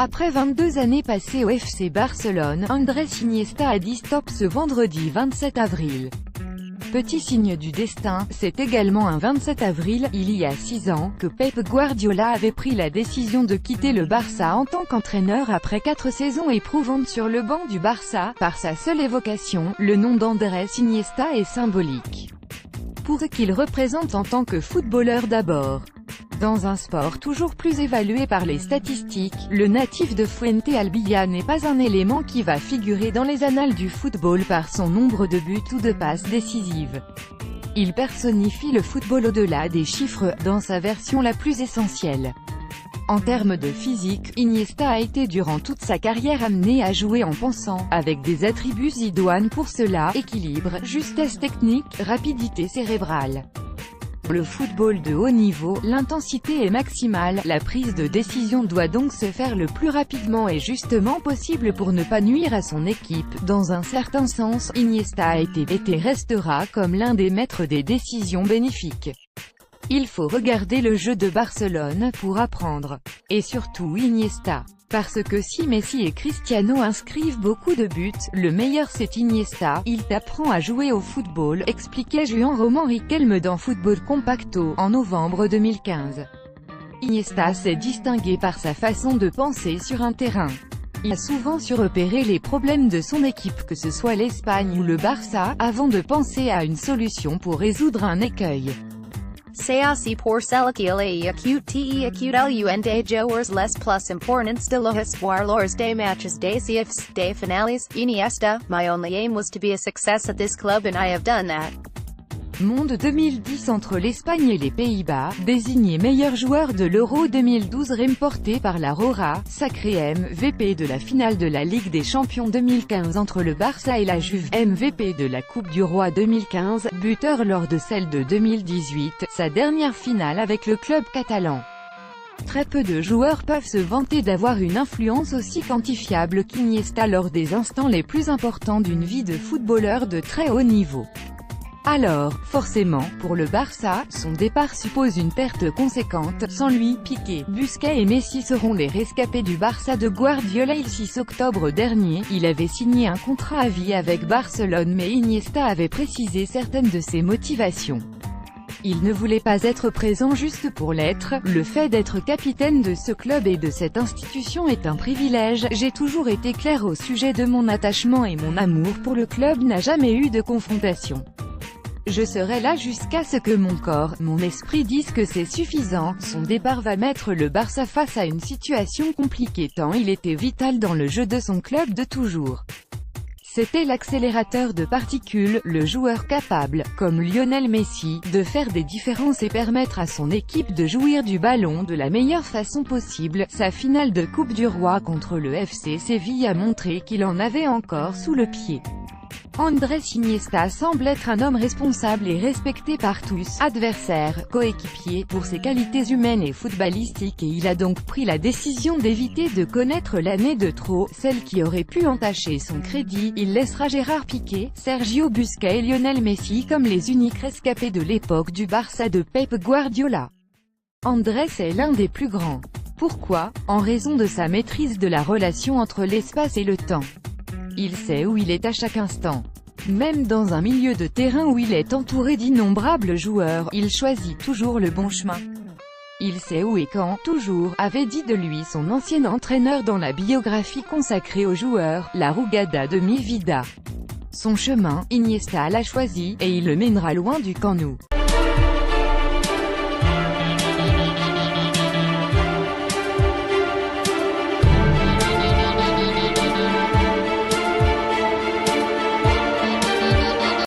Après 22 années passées au FC Barcelone, Andrés Iniesta a dit stop ce vendredi 27 avril. Petit signe du destin, c'est également un 27 avril, il y a 6 ans, que Pep Guardiola avait pris la décision de quitter le Barça en tant qu'entraîneur après 4 saisons éprouvantes sur le banc du Barça. Par sa seule évocation, le nom d'Andrés Iniesta est symbolique pour ce qu'il représente en tant que footballeur d'abord. Dans un sport toujours plus évalué par les statistiques, le natif de Fuente Albiya n'est pas un élément qui va figurer dans les annales du football par son nombre de buts ou de passes décisives. Il personnifie le football au-delà des chiffres, dans sa version la plus essentielle. En termes de physique, Iniesta a été durant toute sa carrière amené à jouer en pensant, avec des attributs idoines pour cela: équilibre, justesse technique, rapidité cérébrale. Pour le football de haut niveau, l'intensité est maximale, la prise de décision doit donc se faire le plus rapidement et justement possible pour ne pas nuire à son équipe. Dans un certain sens, Iniesta a été et restera comme l'un des maîtres des décisions bénéfiques. Il faut regarder le jeu de Barcelone pour apprendre. Et surtout Iniesta. Parce que si Messi et Cristiano inscrivent beaucoup de buts, le meilleur c'est Iniesta, il t'apprend à jouer au football, expliquait Juan-Román Riquelme dans Football Compacto, en novembre 2015. Iniesta s'est distingué par sa façon de penser sur un terrain. Il a souvent su repérer les problèmes de son équipe, que ce soit l'Espagne ou le Barça, avant de penser à une solution pour résoudre un écueil. Se así por selección y acute de joueurs les plus importants de la histoire lors des matches décisifs des finales. Iniesta, my only aim was to be a success at this club and I have done that. Monde 2010 entre l'Espagne et les Pays-Bas, désigné meilleur joueur de l'Euro 2012 remporté par la Rora, sacré MVP de la finale de la Ligue des Champions 2015 entre le Barça et la Juve, MVP de la Coupe du Roi 2015, buteur lors de celle de 2018, sa dernière finale avec le club catalan. Très peu de joueurs peuvent se vanter d'avoir une influence aussi quantifiable qu'Iniesta lors des instants les plus importants d'une vie de footballeur de très haut niveau. Alors, forcément, pour le Barça, son départ suppose une perte conséquente. Sans lui, Piqué, Busquets et Messi seront les rescapés du Barça de Guardiola. Le 6 octobre dernier, il avait signé un contrat à vie avec Barcelone, mais Iniesta avait précisé certaines de ses motivations. Il ne voulait pas être présent juste pour l'être. Le fait d'être capitaine de ce club et de cette institution est un privilège. J'ai toujours été clair au sujet de mon attachement et mon amour pour le club n'a jamais eu de confrontation. Je serai là jusqu'à ce que mon corps, mon esprit disent que c'est suffisant. Son départ va mettre le Barça face à une situation compliquée tant il était vital dans le jeu de son club de toujours. C'était l'accélérateur de particules, le joueur capable, comme Lionel Messi, de faire des différences et permettre à son équipe de jouir du ballon de la meilleure façon possible. Sa finale de Coupe du Roi contre le FC Séville a montré qu'il en avait encore sous le pied. Andrés Iniesta semble être un homme responsable et respecté par tous, adversaires, coéquipiers, pour ses qualités humaines et footballistiques et il a donc pris la décision d'éviter de connaître l'année de trop, celle qui aurait pu entacher son crédit. Il laissera Gérard Piqué, Sergio Busquets et Lionel Messi comme les uniques rescapés de l'époque du Barça de Pep Guardiola. Andrés est l'un des plus grands. Pourquoi? En raison de sa maîtrise de la relation entre l'espace et le temps. Il sait où il est à chaque instant. Même dans un milieu de terrain où il est entouré d'innombrables joueurs, il choisit toujours le bon chemin. Il sait où et quand, toujours, avait dit de lui son ancien entraîneur dans la biographie consacrée aux joueurs, la Rugada de mi vida. Son chemin, Iniesta l'a choisi, et il le mènera loin du Camp Nou.